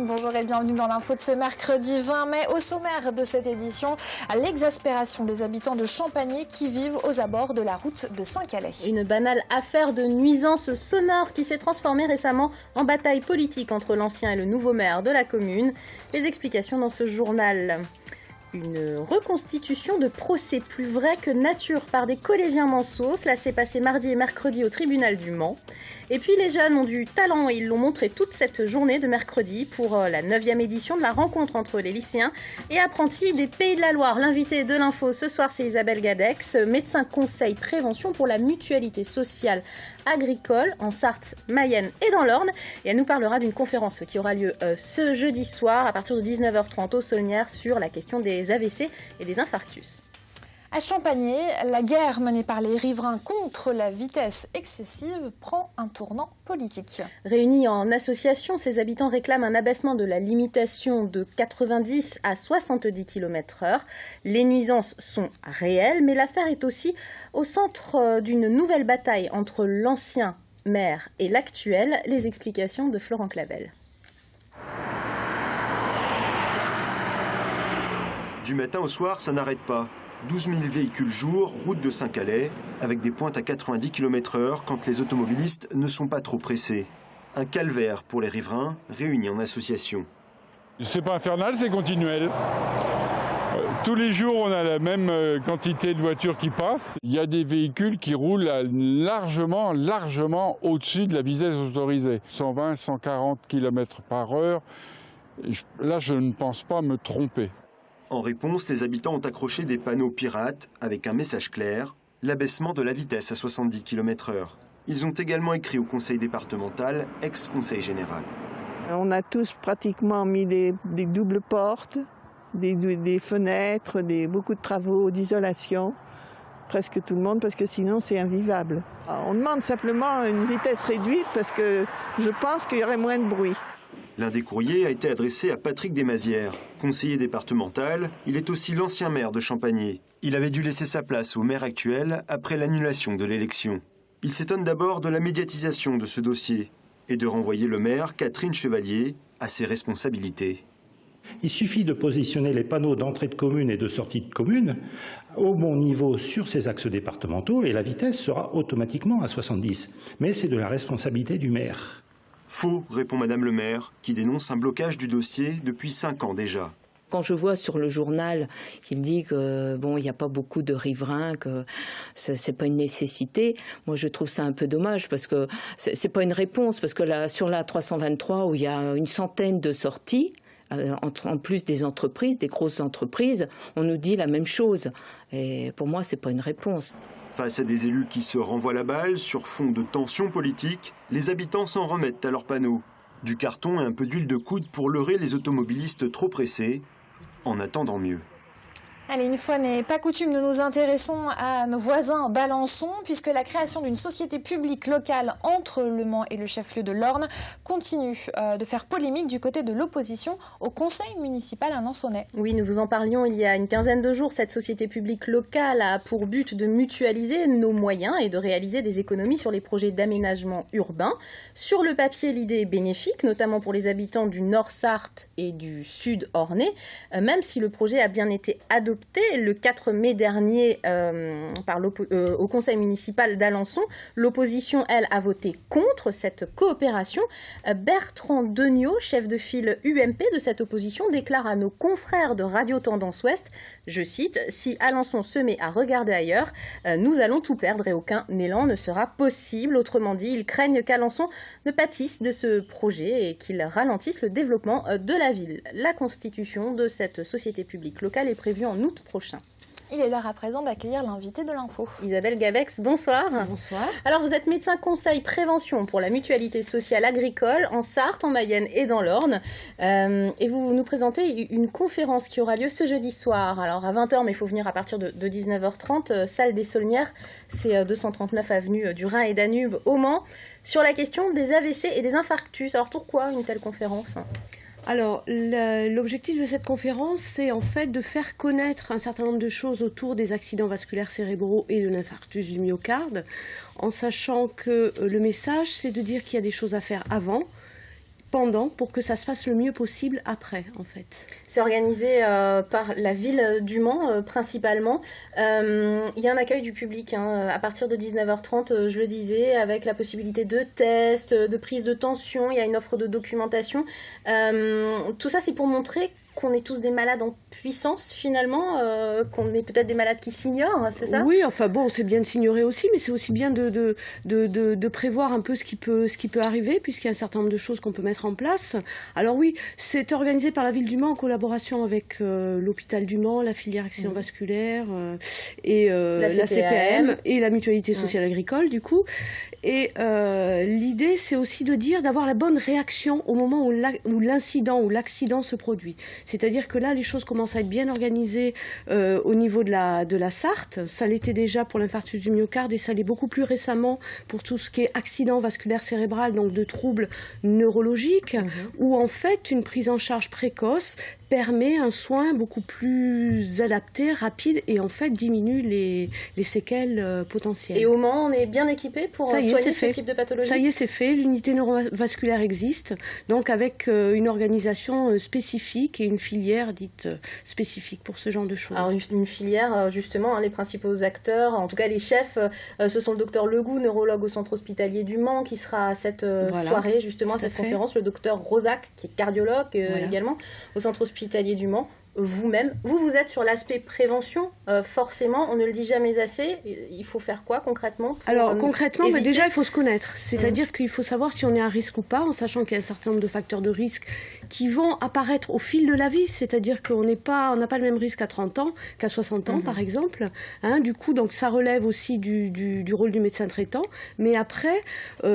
Bonjour et bienvenue dans l'info de ce mercredi 20 mai. Au sommaire de cette édition, l'exaspération des habitants de Champagné qui vivent aux abords de la route de Saint-Calais. Une banale affaire de nuisance sonore qui s'est transformée récemment en bataille politique entre l'ancien et le nouveau maire de la commune. Les explications dans ce journal. Une reconstitution de procès plus vrai que nature par des collégiens manceaux. Cela s'est passé mardi et mercredi au tribunal du Mans. Et puis les jeunes ont du talent et ils l'ont montré toute cette journée de mercredi pour la 9e édition de la rencontre entre les lycéens et apprentis des Pays de la Loire. L'invité de l'info ce soir, c'est Isabelle Gadex, médecin conseil prévention pour la mutualité sociale agricole en Sarthe, Mayenne et dans l'Orne. Et elle nous parlera d'une conférence qui aura lieu ce jeudi soir à partir de 19h30 au Saulnières sur la question des AVC et des infarctus. À Champagné, la guerre menée par les riverains contre la vitesse excessive prend un tournant politique. Réunis en association, ces habitants réclament un abaissement de la limitation de 90 à 70 km/h. Les nuisances sont réelles, mais l'affaire est aussi au centre d'une nouvelle bataille entre l'ancien maire et l'actuel. Les explications de Florent Clavel. Du matin au soir, ça n'arrête pas. 12 000 véhicules jour, route de Saint-Calais, avec des pointes à 90 km/h quand les automobilistes ne sont pas trop pressés. Un calvaire pour les riverains réunis en association. C'est pas infernal, c'est continuel. Tous les jours, on a la même quantité de voitures qui passent. Il y a des véhicules qui roulent largement au-dessus de la vitesse autorisée. 120, 140 km/h. Là, je ne pense pas me tromper. En réponse, les habitants ont accroché des panneaux pirates avec un message clair, l'abaissement de la vitesse à 70 km/h. Ils ont également écrit au conseil départemental, ex-conseil général. On a tous pratiquement mis des doubles portes, des fenêtres, beaucoup de travaux d'isolation. Presque tout le monde, parce que sinon c'est invivable. On demande simplement une vitesse réduite parce que je pense qu'il y aurait moins de bruit. L'un des courriers a été adressé à Patrick Desmazières, conseiller départemental. Il est aussi l'ancien maire de Champagné. Il avait dû laisser sa place au maire actuel après l'annulation de l'élection. Il s'étonne d'abord de la médiatisation de ce dossier et de renvoyer le maire, Catherine Chevalier, à ses responsabilités. Il suffit de positionner les panneaux d'entrée de commune et de sortie de commune au bon niveau sur ces axes départementaux et la vitesse sera automatiquement à 70. Mais c'est de la responsabilité du maire. Faux, répond Madame le maire, qui dénonce un blocage du dossier depuis 5 ans déjà. Quand je vois sur le journal qu'il dit que il n'y a pas beaucoup de riverains, que c'est pas une nécessité, moi je trouve ça un peu dommage parce que c'est pas une réponse, parce que là, sur la 323 où il y a une centaine de sorties, en plus des entreprises, des grosses entreprises, on nous dit la même chose. Et pour moi, c'est pas une réponse. Face à des élus qui se renvoient la balle sur fond de tensions politiques, les habitants s'en remettent à leurs panneaux. Du carton et un peu d'huile de coude pour leurrer les automobilistes trop pressés, en attendant mieux. Allez, une fois n'est pas coutume, nous nous intéressons à nos voisins d'Alençon, puisque la création d'une société publique locale entre Le Mans et le chef-lieu de l'Orne continue de faire polémique du côté de l'opposition au conseil municipal alençonnais. Oui, nous vous en parlions il y a une quinzaine de jours. Cette société publique locale a pour but de mutualiser nos moyens et de réaliser des économies sur les projets d'aménagement urbain. Sur le papier, l'idée est bénéfique, notamment pour les habitants du Nord Sarthe et du Sud Ornais, même si le projet a bien été adopté le 4 mai dernier au conseil municipal d'Alençon. L'opposition, elle, a voté contre cette coopération. Bertrand Degnaud, chef de file UMP de cette opposition, déclare à nos confrères de Radio Tendance Ouest, je cite, « Si Alençon se met à regarder ailleurs, nous allons tout perdre et aucun élan ne sera possible. » Autrement dit, ils craignent qu'Alençon ne pâtisse de ce projet et qu'il ralentisse le développement de la ville. La constitution de cette société publique locale est prévue en août prochain. Il est l'heure à présent d'accueillir l'invité de l'info. Isabelle Gadex, bonsoir. Bonsoir. Alors vous êtes médecin conseil prévention pour la mutualité sociale agricole en Sarthe, en Mayenne et dans l'Orne. Et vous nous présentez une conférence qui aura lieu ce jeudi soir. Alors à 20h, mais il faut venir à partir de 19h30, salle des Saulnières, c'est 239 avenue du Rhin et Danube au Mans, sur la question des AVC et des infarctus. Alors pourquoi une telle conférence ? Alors, l'objectif de cette conférence, c'est en fait de faire connaître un certain nombre de choses autour des accidents vasculaires cérébraux et de l'infarctus du myocarde, en sachant que le message, c'est de dire qu'il y a des choses à faire avant, pendant pour que ça se passe le mieux possible après, en fait. C'est organisé par la ville du Mans, principalement. Il y a un accueil du public à partir de 19h30, je le disais, avec la possibilité de tests, de prise de tension. Il y a une offre de documentation. Tout ça, c'est pour montrer qu'on est tous des malades en puissance, finalement, qu'on est peut-être des malades qui s'ignorent, c'est ça ? Oui, enfin bon, c'est bien de s'ignorer aussi, mais c'est aussi bien de prévoir un peu ce qui peut arriver, puisqu'il y a un certain nombre de choses qu'on peut mettre en place. Alors oui, c'est organisé par la ville du Mans en collaboration avec l'hôpital du Mans, la filière accident vasculaire et la CPAM et la mutualité sociale agricole, du coup. Et l'idée, c'est aussi d'avoir la bonne réaction au moment où l'incident ou l'accident se produit. C'est-à-dire que là, les choses commencent à être bien organisées au niveau de la Sarthe. Ça l'était déjà pour l'infarctus du myocarde et ça l'est beaucoup plus récemment pour tout ce qui est accident vasculaire cérébral, donc de troubles neurologiques, où en fait, une prise en charge précoce permet un soin beaucoup plus adapté, rapide et en fait diminue les séquelles potentielles. Et au Mans, on est bien équipé pour soigner ce type de pathologie ? Ça y est, c'est fait. L'unité neurovasculaire existe, donc avec une organisation spécifique et une filière dite spécifique pour ce genre de choses. Alors une filière, justement, les principaux acteurs, en tout cas les chefs, ce sont le docteur Legout, neurologue au centre hospitalier du Mans, qui sera à cette soirée, justement, à cette conférence, le docteur Rosac, qui est cardiologue également, au centre hospitalier du Mans. Vous-même, vous êtes sur l'aspect prévention, forcément, on ne le dit jamais assez, il faut faire quoi concrètement pour Alors concrètement, déjà il faut se connaître, c'est-à-dire qu'il faut savoir si on est à risque ou pas, en sachant qu'il y a un certain nombre de facteurs de risque qui vont apparaître au fil de la vie, c'est-à-dire qu'on n'a pas le même risque à 30 ans qu'à 60 ans par exemple, du coup donc ça relève aussi du rôle du médecin traitant, mais après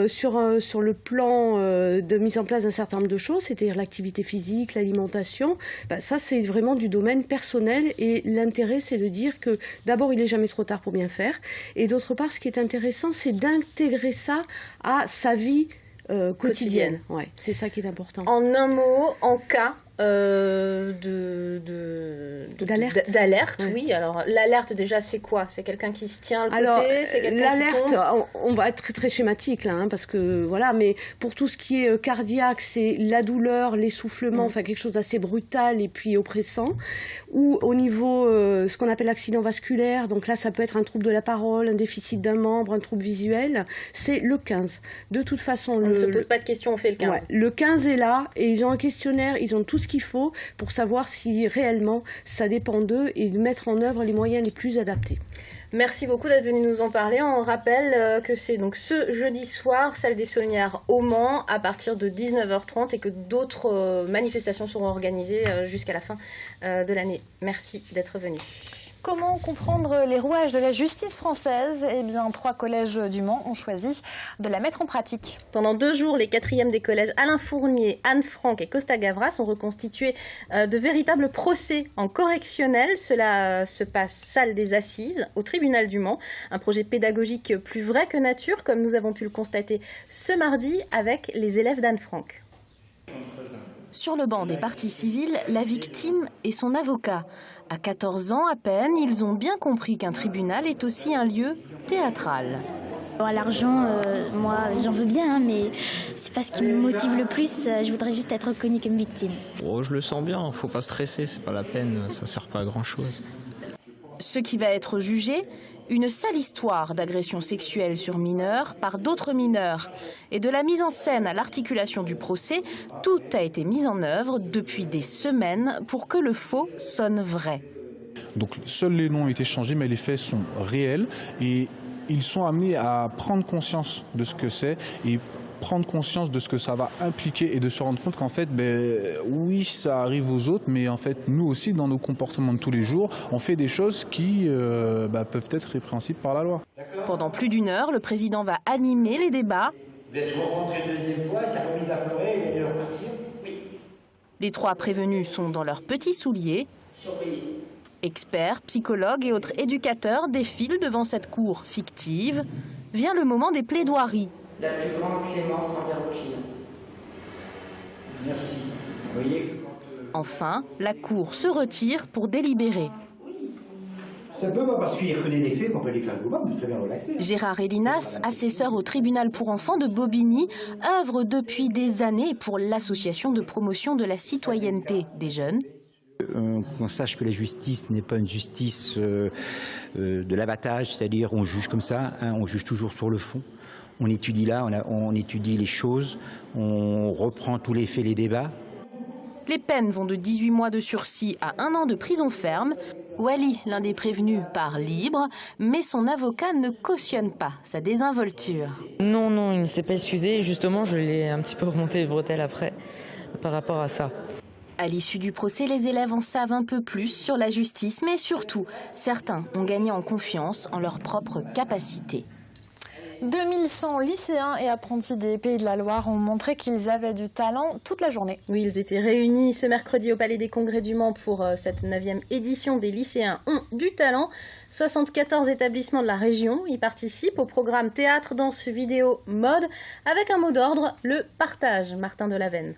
sur le plan de mise en place d'un certain nombre de choses, c'est-à-dire l'activité physique, l'alimentation, ça c'est vraiment du domaine personnel et l'intérêt c'est de dire que d'abord il n'est jamais trop tard pour bien faire et d'autre part ce qui est intéressant c'est d'intégrer ça à sa vie quotidienne. Ouais, c'est ça qui est important. En un mot, en cas d'alerte, oui. Alors l'alerte déjà c'est quoi ? C'est quelqu'un qui se tient à côté, c'est quelqu'un l'alerte, qui tombe. on va être très très schématique là, parce que voilà, mais pour tout ce qui est cardiaque, c'est la douleur, l'essoufflement, enfin quelque chose d'assez brutal et puis oppressant. Ou au niveau ce qu'on appelle l'accident vasculaire, donc là ça peut être un trouble de la parole, un déficit d'un membre, un trouble visuel, c'est le 15. De toute façon, on ne se pose pas de questions, on fait le 15. Ouais, le 15 est là et ils ont un questionnaire, ils ont tout ce qu'il faut pour savoir si réellement ça dépend d'eux et de mettre en œuvre les moyens les plus adaptés. Merci beaucoup d'être venu nous en parler. On rappelle que c'est donc ce jeudi soir, salle des Saunières au Mans, à partir de 19h30 et que d'autres manifestations seront organisées jusqu'à la fin de l'année. Merci d'être venu. Comment comprendre les rouages de la justice française ? Eh bien, 3 collèges du Mans ont choisi de la mettre en pratique. Pendant 2 jours, les 4e des collèges Alain Fournier, Anne Frank et Costa Gavras ont reconstitué de véritables procès en correctionnel. Cela se passe salle des assises, au tribunal du Mans. Un projet pédagogique plus vrai que nature, comme nous avons pu le constater ce mardi avec les élèves d'Anne Frank. Sur le banc des parties civiles, la victime et son avocat. À 14 ans à peine, ils ont bien compris qu'un tribunal est aussi un lieu théâtral. L'argent, moi j'en veux bien, mais c'est pas ce qui me motive le plus. Je voudrais juste être reconnue comme victime. Oh, je le sens bien, faut pas stresser, c'est pas la peine, ça sert pas à grand chose. Ce qui va être jugé, une sale histoire d'agression sexuelle sur mineurs par d'autres mineurs. Et de la mise en scène à l'articulation du procès, tout a été mis en œuvre depuis des semaines pour que le faux sonne vrai. Donc seuls les noms ont été changés, mais les faits sont réels et ils sont amenés à prendre conscience de ce que c'est et prendre conscience de ce que ça va impliquer et de se rendre compte qu'en fait, oui, ça arrive aux autres, mais en fait, nous aussi, dans nos comportements de tous les jours, on fait des choses qui peuvent être répréhensibles par la loi. Pendant plus d'1 heure, le président va animer les débats. Vous êtes rentré 2e fois, ça remise à pleurer et il est repartir. Oui. Les 3 prévenus sont dans leurs petits souliers. Surveillés. Experts, psychologues et autres éducateurs défilent devant cette cour fictive. Vient le moment des plaidoiries. La plus grande clémence envers vos clients. Merci. Vous voyez que Enfin, la cour se retire pour délibérer. Ça peut pas parce qu'il reconnaît les faits qu'on peut les faire coupables, de très bien relaxer. Gérard Elinas, assesseur au tribunal pour enfants de Bobigny, œuvre depuis des années pour l'association de promotion de la citoyenneté des jeunes. Qu'on sache que la justice n'est pas une justice de l'abattage, c'est-à-dire on juge comme ça, hein, on juge toujours sur le fond. On étudie là, on étudie les choses, on reprend tous les faits, les débats. Les peines vont de 18 mois de sursis à 1 an de prison ferme. Wally, l'un des prévenus, part libre, mais son avocat ne cautionne pas sa désinvolture. Non, il ne s'est pas excusé. Justement, je l'ai un petit peu remonté les bretelles après, par rapport à ça. À l'issue du procès, les élèves en savent un peu plus sur la justice, mais surtout, certains ont gagné en confiance en leurs propres capacités. 2100 lycéens et apprentis des Pays de la Loire ont montré qu'ils avaient du talent toute la journée. Oui, ils étaient réunis ce mercredi au Palais des Congrès du Mans pour cette 9e édition des lycéens ont du talent. 74 établissements de la région y participent au programme théâtre, danse, vidéo, mode, avec un mot d'ordre, le partage. Martin Delavenne.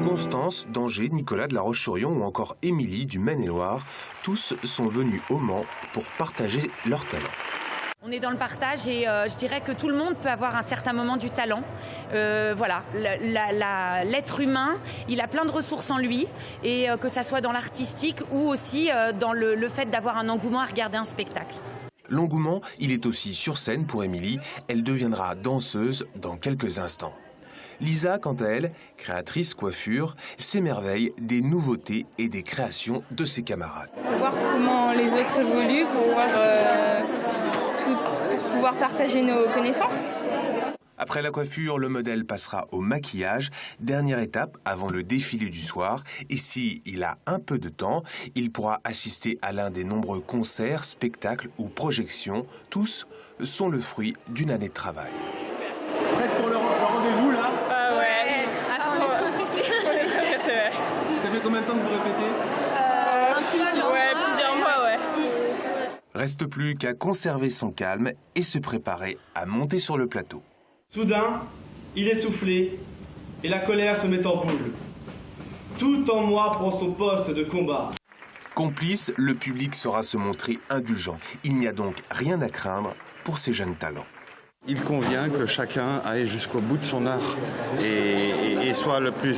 Constance, d'Angers, Nicolas de La Roche-sur-Yon ou encore Émilie du Maine-et-Loire, tous sont venus au Mans pour partager leur talent. On est dans le partage et je dirais que tout le monde peut avoir un certain moment du talent. Voilà, l'être humain, il a plein de ressources en lui et que ça soit dans l'artistique ou aussi dans le fait d'avoir un engouement à regarder un spectacle. L'engouement, il est aussi sur scène pour Émilie. Elle deviendra danseuse dans quelques instants. Lisa, quant à elle, créatrice coiffure, s'émerveille des nouveautés et des créations de ses camarades. Voir comment les autres évoluent pour pouvoir partager nos connaissances. Après la coiffure, le modèle passera au maquillage, dernière étape avant le défilé du soir. Et s'il a un peu de temps, il pourra assister à l'un des nombreux concerts, spectacles ou projections. Tous sont le fruit d'une année de travail. Prête pour le rendez-vous là? Ouais, on est trop pressés. Ça fait combien de temps que vous répétez? Un petit peu. Ouais, plusieurs mois, ouais. Reste plus qu'à conserver son calme et se préparer à monter sur le plateau. Soudain, il est soufflé et la colère se met en boule. Tout en moi prend son poste de combat. Complice, le public saura se montrer indulgent. Il n'y a donc rien à craindre pour ces jeunes talents. Il convient que chacun aille jusqu'au bout de son art et soit le plus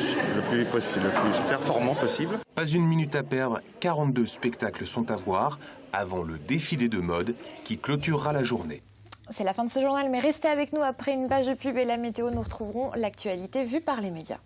performant possible. Pas une minute à perdre, 42 spectacles sont à voir avant le défilé de mode qui clôturera la journée. C'est la fin de ce journal, mais restez avec nous après une page de pub et la météo. Nous retrouverons l'actualité vue par les médias.